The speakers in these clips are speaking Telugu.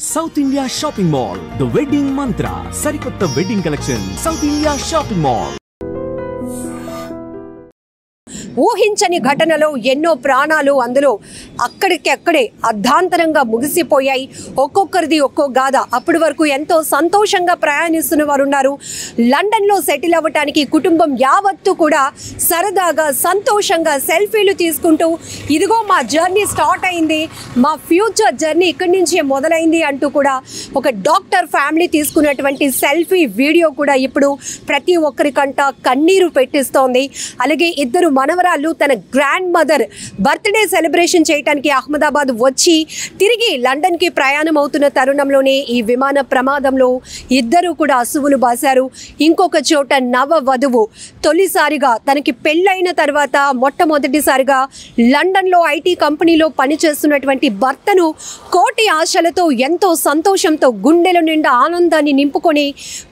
South India Shopping Mall, the wedding mantra, Sarikotta wedding collection, South India Shopping Mall. ఊహించని ఘటనలో ఎన్నో ప్రాణాలు అందులో అక్కడికక్కడే అర్ధాంతరంగా ముగిసిపోయాయి. ఒక్కొక్కరిది ఒక్కో గాథ. అప్పటి వరకు ఎంతో సంతోషంగా ప్రయాణిస్తున్న వారు ఉన్నారు. లండన్లో సెటిల్ అవ్వటానికి కుటుంబం యావత్తు కూడా సరదాగా సంతోషంగా సెల్ఫీలు తీసుకుంటూ ఇదిగో మా జర్నీ స్టార్ట్ అయింది, మా ఫ్యూచర్ జర్నీ ఇక్కడి నుంచే మొదలైంది అంటూ కూడా ఒక డాక్టర్ ఫ్యామిలీ తీసుకున్నటువంటి సెల్ఫీ వీడియో కూడా ఇప్పుడు ప్రతి ఒక్కరికంట కన్నీరు పెట్టిస్తోంది. అలాగే ఇద్దరు మనవరాలు తన గ్రాండ్ మదర్ బర్త్డే సెలబ్రేషన్ చేయడానికి అహ్మదాబాద్ వచ్చి తిరిగి లండన్కి ప్రయాణం అవుతున్న తరుణంలోనే ఈ విమాన ప్రమాదంలో ఇద్దరు కూడా అసువులు బాశారు. ఇంకొక చోట నవ వధువు తొలిసారిగా తనకి పెళ్ళైన తర్వాత మొట్టమొదటిసారిగా లండన్లో ఐటీ కంపెనీలో పనిచేస్తున్నటువంటి భర్తను కోటి ఆశలతో ఎంతో సంతోషంతో గుండెల నిండా ఆనందాన్ని నింపుకొని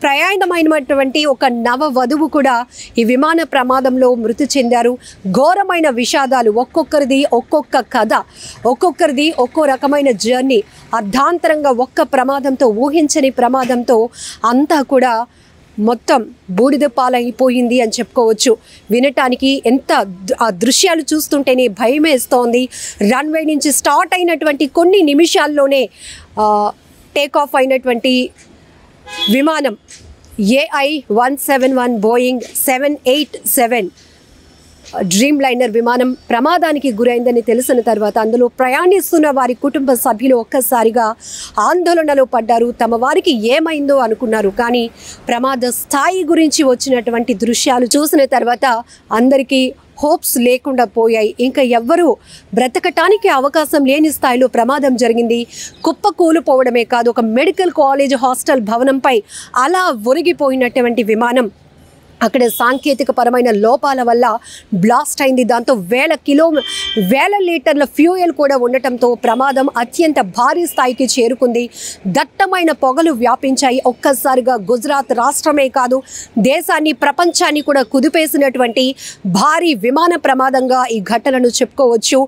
ప్రయాణమైనటువంటి ఒక నవ వధువు కూడా ఈ విమాన ప్రమాదంలో మృతి చెందారు. ఘోరమైన విషాదాలు, ఒక్కొక్కరిది ఒక్కొక్క కథ, ఒక్కొక్కరిది ఒక్కో రకమైన జర్నీ. అర్ధాంతరంగా ఒక్క ప్రమాదంతో, ఊహించని ప్రమాదంతో అంతా కూడా మొత్తం బూడిద పాలైపోయింది అని చెప్పుకోవచ్చు. వినటానికి ఎంత ఆ దృశ్యాలు చూస్తుంటేనే భయమేస్తోంది. రన్వే నుంచి స్టార్ట్ అయినటువంటి కొన్ని నిమిషాల్లోనే టేక్ ఆఫ్ అయినటువంటి విమానం AI-171 బోయింగ్ 787 డ్రీమ్ లైనర్ విమానం ప్రమాదానికి గురైందని తెలిసిన తర్వాత అందులో ప్రయాణిస్తున్న వారి కుటుంబ సభ్యులు ఒక్కసారిగా ఆందోళనలో పడ్డారు. తమ వారికి ఏమైందో అనుకున్నారు. కానీ ప్రమాద స్థాయి గురించి వచ్చినటువంటి దృశ్యాలు చూసిన తర్వాత అందరికీ హోప్స్ లేకుండా పోయాయి. ఇంకా ఎవ్వరూ బ్రతకటానికి అవకాశం లేని స్థాయిలో ప్రమాదం జరిగింది. కుప్పకూలిపోవడమే కాదు, ఒక మెడికల్ కాలేజ్ హాస్టల్ భవనంపై అలా ఒరిగిపోయినటువంటి విమానం అక్కడ సాంకేతిక పరమైన లోపాల వల్ల బ్లాస్ట్ అయింది. దాంతో వేల లీటర్ల ఫ్యూయల్ కూడా ఉండటంతో ప్రమాదం అత్యంత భారీ స్థాయికి చేరుకుంది. దట్టమైన పొగలు వ్యాపించాయి. ఒక్కసారిగా గుజరాత్ రాష్ట్రమే కాదు, దేశాన్ని ప్రపంచాన్ని కూడా కుదిపేసినటువంటి భారీ విమాన ప్రమాదంగా ఈ ఘటనను చెప్పుకోవచ్చు.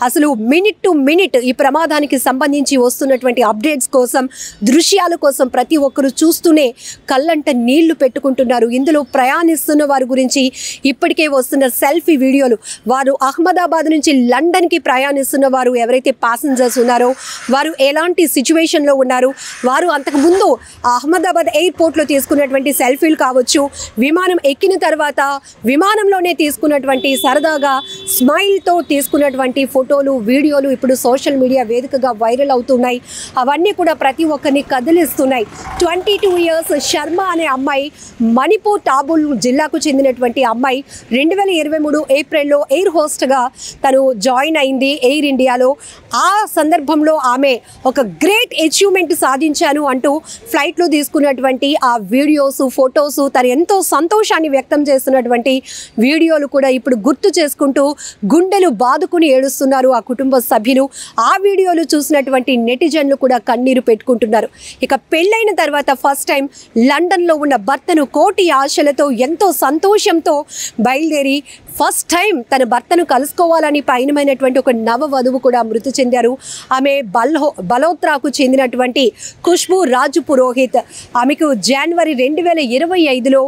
అసలు మినిట్ టు మినిట్ ఈ ప్రమాదానికి సంబంధించి వస్తున్నటువంటి అప్డేట్స్ కోసం, దృశ్యాల కోసం ప్రతి ఒక్కరు చూస్తూనే కళ్ళంట నీళ్లు పెట్టుకుంటున్నారు. ఇందులో ప్రయాణిస్తున్న వారి గురించి ఇప్పటికే వస్తున్న సెల్ఫీ వీడియోలు, వారు అహ్మదాబాద్ నుంచి లండన్కి ప్రయాణిస్తున్న వారు ఎవరైతే ప్యాసింజర్స్ ఉన్నారో వారు ఎలాంటి సిచ్యువేషన్లో ఉన్నారు, వారు అంతకుముందు అహ్మదాబాద్ ఎయిర్పోర్ట్లో తీసుకున్నటువంటి సెల్ఫీలు కావచ్చు, విమానం ఎక్కిన తర్వాత విమానంలోనే తీసుకున్నటువంటి సరదాగా స్మైల్తో తీసుకున్నటువంటి ఫోటోలు, వీడియోలు ఇప్పుడు సోషల్ మీడియా వేదికగా వైరల్ అవుతున్నాయి. అవన్నీ కూడా ప్రతి ఒక్కరిని కదిలిస్తున్నాయి. 22 years శర్మ అనే అమ్మాయి, మణిపూర్ టాబుల్ జిల్లాకు చెందినటువంటి అమ్మాయి 2023 ఏప్రిల్లో ఎయిర్ హోస్ట్గా తను జాయిన్ అయింది ఎయిర్ ఇండియాలో. ఆ సందర్భంలో ఆమె ఒక గ్రేట్ అచీవ్మెంట్ సాధించాను అంటూ ఫ్లైట్లో తీసుకున్నటువంటి ఆ వీడియోస్, ఫొటోస్, తను ఎంతో సంతోషాన్ని వ్యక్తం చేస్తున్నటువంటి వీడియోలు కూడా ఇప్పుడు గుర్తు చేసుకుంటూ గుండెలు బాదుకుని ఏడుస్తున్నారు ఆ కుటుంబ సభ్యులు. ఆ వీడియోలు చూసినటువంటి నెటిజన్లు కూడా కన్నీరు పెట్టుకుంటున్నారు. ఇక పెళ్ళైన తర్వాత ఫస్ట్ టైం లండన్లో ఉన్న భర్తను కోటి ఆశలతో ఎంతో సంతోషంతో బయలుదేరి ఫస్ట్ టైం తన భర్తను కలుసుకోవాలని పయనమైనటువంటి ఒక నవ వధువు కూడా మృతి చెందారు. ఆమె బలోత్రాకు చెందినటువంటి ఖుష్బూ రాజు పురోహిత్. ఆమెకు జనవరి 2025లో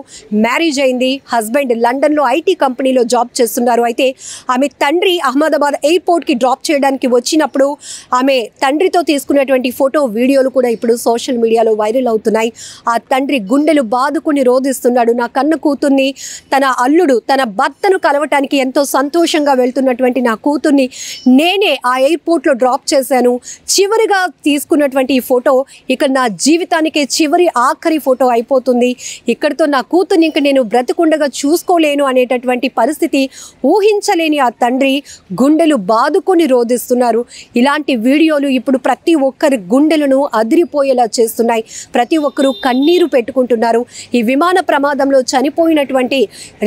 మ్యారేజ్ అయింది. హస్బెండ్ లండన్లో ఐటీ కంపెనీలో జాబ్ చేస్తున్నారు. అయితే ఆమె తండ్రి అహ్మదాబాద్ ఎయిర్పోర్ట్కి డ్రాప్ చేయడానికి వచ్చినప్పుడు ఆమె తండ్రితో తీసుకున్నటువంటి ఫోటో, వీడియోలు కూడా ఇప్పుడు సోషల్ మీడియాలో వైరల్ అవుతున్నాయి. ఆ తండ్రి గుండెలు బాదుకుని రోధిస్తున్నాడు. నా కన్న కూతుర్ని, తన అల్లుడు, తన భర్తను కలవటానికి ఎంతో సంతోషంగా వెళ్తున్నటువంటి నా కూతుర్ని నేనే ఆ ఎయిర్పోర్ట్లో డ్రాప్ చేశాను. చివరిగా తీసుకున్నటువంటి ఈ ఫోటో ఇక నా జీవితానికే ఆఖరి ఫోటో అయిపోతుంది. ఇక్కడితో నా కూతుర్ని ఇంక నేను బ్రతికుండగా చూసుకోలేను అనేటటువంటి పరిస్థితి ఊహించలేని ఆ తండ్రి గుండెలు బాదుకొని రోధిస్తున్నారు. ఇలాంటి వీడియోలు ఇప్పుడు ప్రతి ఒక్కరి గుండెలను అదిరిపోయేలా చేస్తున్నాయి. ప్రతి ఒక్కరూ కన్నీరు పెట్టుకుంటున్నారు. ఈ విమాన ప్రమాదంలో చనిపోయినటువంటి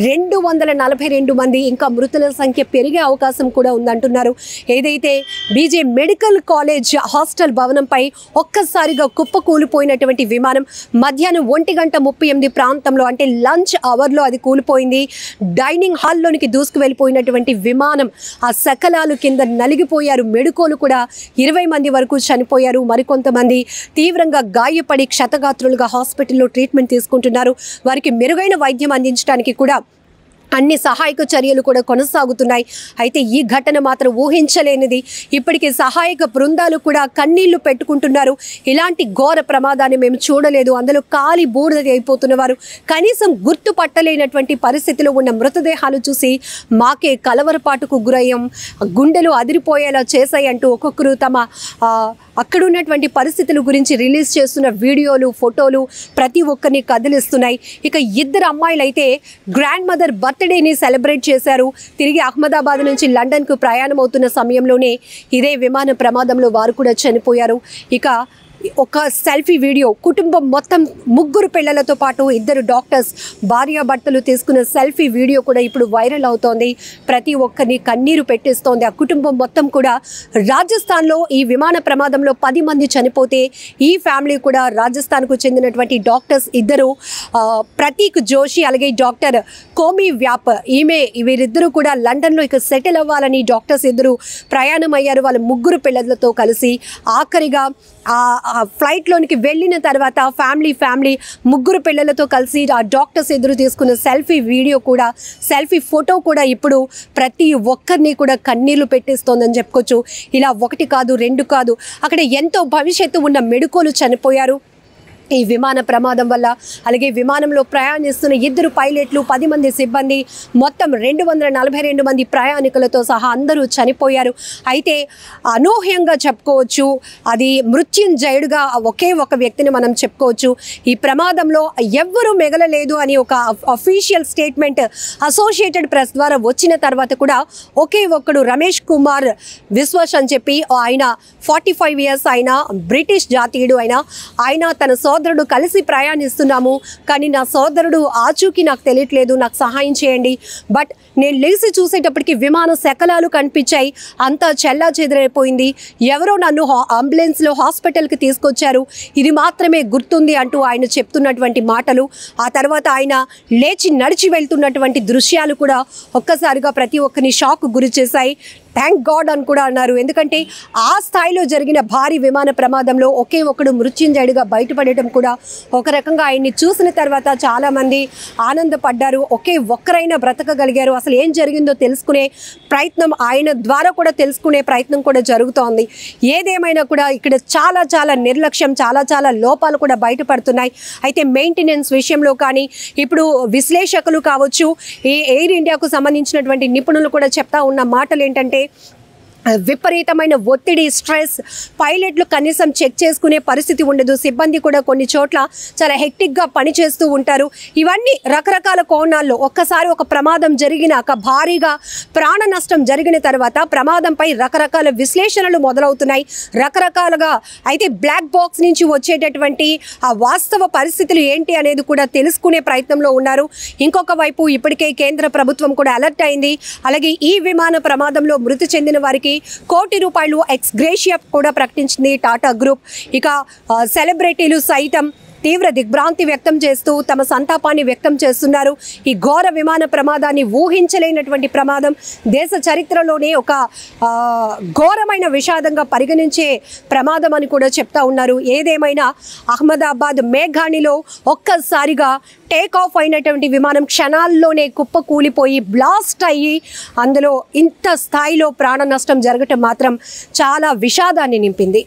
242 మంది, ఇంకా మృతుల సంఖ్య పెరిగే అవకాశం కూడా ఉందంటున్నారు. ఏదైతే బీజే మెడికల్ కాలేజ్ హాస్టల్ భవనంపై ఒక్కసారిగా కుప్పకూలిపోయినటువంటి విమానం మధ్యాహ్నం 1:38 ప్రాంతంలో, అంటే లంచ్ అవర్లో అది కూలిపోయింది. డైనింగ్ హాల్లోనికి దూసుకు వెళ్ళిపోయినటువంటి విమానం ఆ శకలాలు కింద నలిగిపోయారు. మెడికోలు కూడా 20 మంది వరకు చనిపోయారు. మరికొంతమంది తీవ్రంగా గాయపడి క్షతగాత్రులుగా హాస్పిటల్లో ట్రీట్మెంట్ తీసుకుంటున్నారు. వారికి మెరుగైన వైద్యం అందించడానికి కూడా అన్ని సహాయక చర్యలు కూడా కొనసాగుతున్నాయి. అయితే ఈ ఘటన మాత్రం ఊహించలేనిది. ఇప్పటికే సహాయక బృందాలు కూడా కన్నీళ్లు పెట్టుకుంటున్నారు. ఇలాంటి ఘోర ప్రమాదాన్ని మేము చూడలేదు, అందులో కాలి బూడిద అయిపోతున్నవారు, కనీసం గుర్తుపట్టలేనటువంటి పరిస్థితిలో ఉన్న మృతదేహాలు చూసి మాకే కలవరపాటుకు గురయ్యాం, గుండెలు అదిరిపోయేలా చేశాయి అంటూ ఒక్కొక్కరు తమ అక్కడ ఉన్నటువంటి పరిస్థితుల గురించి రిలీజ్ చేస్తున్న వీడియోలు, ఫోటోలు ప్రతి ఒక్కరిని కదిలిస్తున్నాయి. ఇక ఇద్దరు అమ్మాయిలు అయితే గ్రాండ్ మదర్ బర్త్డేని సెలబ్రేట్ చేశారు. తిరిగి అహ్మదాబాద్ నుంచి లండన్కు ప్రయాణం అవుతున్న సమయంలోనే ఇదే విమాన ప్రమాదంలో వారు కూడా చనిపోయారు. ఇక ఒక సెల్ఫీ వీడియో, కుటుంబం మొత్తం 3 పిల్లలతో పాటు 2 డాక్టర్స్ భార్యాభర్తలు తీసుకున్న సెల్ఫీ వీడియో కూడా ఇప్పుడు వైరల్ అవుతోంది. ప్రతి ఒక్కరిని కన్నీరు పెట్టిస్తోంది. ఆ కుటుంబం మొత్తం కూడా రాజస్థాన్లో ఈ విమాన ప్రమాదంలో 10 మంది చనిపోతే ఈ ఫ్యామిలీ కూడా రాజస్థాన్కు చెందినటువంటి డాక్టర్స్ 2 ప్రతీక్ జోషి అలాగే డాక్టర్ కోమి వ్యాప్ వీరిద్దరూ కూడా లండన్లో ఇక సెటిల్ అవ్వాలని డాక్టర్స్ 2 ప్రయాణం అయ్యారు. వాళ్ళ 3 పిల్లలతో కలిసి ఆఖరిగా ఫ్లైట్లోనికి వెళ్ళిన తర్వాత ఫ్యామిలీ 3 పిల్లలతో కలిసి ఆ డాక్టర్స్ ఎదురు తీసుకున్న సెల్ఫీ వీడియో కూడా, సెల్ఫీ ఫోటో కూడా ఇప్పుడు ప్రతి ఒక్కరిని కూడా కన్నీళ్లు పెట్టిస్తోందని చెప్పుకోవచ్చు. ఇలా 1 కాదు 2 కాదు, అక్కడ ఎంతో భవిష్యత్తు ఉన్న మెడికోలు చనిపోయారు ఈ విమాన ప్రమాదం వల్ల. అలాగే విమానంలో ప్రయాణిస్తున్న 2 పైలట్లు, 10 మంది సిబ్బంది, మొత్తం 242 మంది ప్రయాణికులతో సహా అందరూ చనిపోయారు. అయితే అనూహ్యంగా చెప్పుకోవచ్చు, అది మృత్యుంజయుడుగా ఒకే ఒక వ్యక్తిని మనం చెప్పుకోవచ్చు. ఈ ప్రమాదంలో ఎవ్వరూ మిగలలేదు అని ఒక అఫీషియల్ స్టేట్మెంట్ అసోసియేటెడ్ ప్రెస్ ద్వారా వచ్చిన తర్వాత కూడా ఒకే ఒక్కడు రమేష్ కుమార్ విశ్వాస్ అని చెప్పి, ఆయన 45 ఇయర్స్, ఆయన బ్రిటిష్ జాతీయుడు, ఆయన తన సోదరుడు కలిసి ప్రయాణిస్తున్నాము, కానీ నా సోదరుడు ఆచూకీ నాకు తెలియట్లేదు, నాకు సహాయం చేయండి. బట్ నేను లేచి చూసేటప్పటికి విమాన శకలాలు కనిపించాయి, అంతా చెల్లా చెదిరైపోయింది, ఎవరో నన్ను అంబులెన్స్లో హాస్పిటల్కి తీసుకొచ్చారు, ఇది మాత్రమే గుర్తుంది అంటూ ఆయన చెప్తున్నటువంటి మాటలు, ఆ తర్వాత ఆయన లేచి నడిచి వెళ్తున్నటువంటి దృశ్యాలు కూడా ఒక్కసారిగా ప్రతి ఒక్కరిని షాక్ గురి చేశాయి. థ్యాంక్ గాడ్ అని కూడా అన్నారు. ఎందుకంటే ఆ స్థాయిలో జరిగిన భారీ విమాన ప్రమాదంలో ఒకే ఒకడు మృత్యుంజయుడిగా బయటపడటం కూడా ఒక రకంగా ఆయన్ని చూసిన తర్వాత చాలామంది ఆనందపడ్డారు. ఒకే ఒక్కరైనా బ్రతకగలిగారు, అసలు ఏం జరిగిందో తెలుసుకునే ప్రయత్నం, ఆయన ద్వారా కూడా తెలుసుకునే ప్రయత్నం కూడా జరుగుతోంది. ఏదేమైనా కూడా ఇక్కడ చాలా నిర్లక్ష్యం, చాలా లోపాలు కూడా బయటపడుతున్నాయి. అయితే మెయింటెనెన్స్ విషయంలో కానీ, ఇప్పుడు విశ్లేషకులు కావచ్చు, ఈ ఎయిర్ ఇండియాకు సంబంధించినటువంటి నిపుణులు కూడా చెప్తా ఉన్న మాటలు ఏంటంటే, విపరీతమైన ఒత్తిడి, స్ట్రెస్, పైలట్లు కనీసం చెక్ చేసుకునే పరిస్థితి ఉండదు, సిబ్బంది కూడా కొన్ని చోట్ల చాలా హెక్టిక్గా పనిచేస్తూ ఉంటారు. ఇవన్నీ రకరకాల కోణాల్లో ఒక్కసారి ఒక ప్రమాదం జరిగినాక, భారీగా ప్రాణ నష్టం జరిగిన తర్వాత ప్రమాదంపై రకరకాల విశ్లేషణలు మొదలవుతున్నాయి, రకరకాలుగా. అయితే బ్లాక్ బాక్స్ నుంచి వచ్చేటటువంటి ఆ వాస్తవ పరిస్థితులు ఏంటి అనేది కూడా తెలుసుకునే ప్రయత్నంలో ఉన్నారు. ఇంకొక వైపు ఇప్పటికే కేంద్ర ప్రభుత్వం కూడా అలర్ట్ అయింది. అలాగే ఈ విమాన ప్రమాదంలో మృతి చెందిన వారికి ₹1 కోటి ఎక్స్ గ్రేషియా కూడా ప్రకటించింది టాటా గ్రూప్. ఇక సెలబ్రిటీలు సైతం తీవ్ర దిగ్భ్రాంతి వ్యక్తం చేస్తూ తమ సంతాపాన్ని వ్యక్తం చేస్తున్నారు. ఈ ఘోర విమాన ప్రమాదాన్ని ఊహించలేనటువంటి ప్రమాదం, దేశ చరిత్రలోనే ఒక ఘోరమైన విషాదంగా పరిగణించే ప్రమాదం అని కూడా చెప్తా ఉన్నారు. ఏదేమైనా అహ్మదాబాద్ మేఘాణిలో ఒక్కసారిగా టేక్ ఆఫ్ అయినటువంటి విమానం క్షణాల్లోనే కుప్పకూలిపోయి బ్లాస్ట్ అయ్యి అందులో ఇంత స్థాయిలో ప్రాణ నష్టం జరగటం మాత్రం చాలా విషాదాన్ని నింపింది.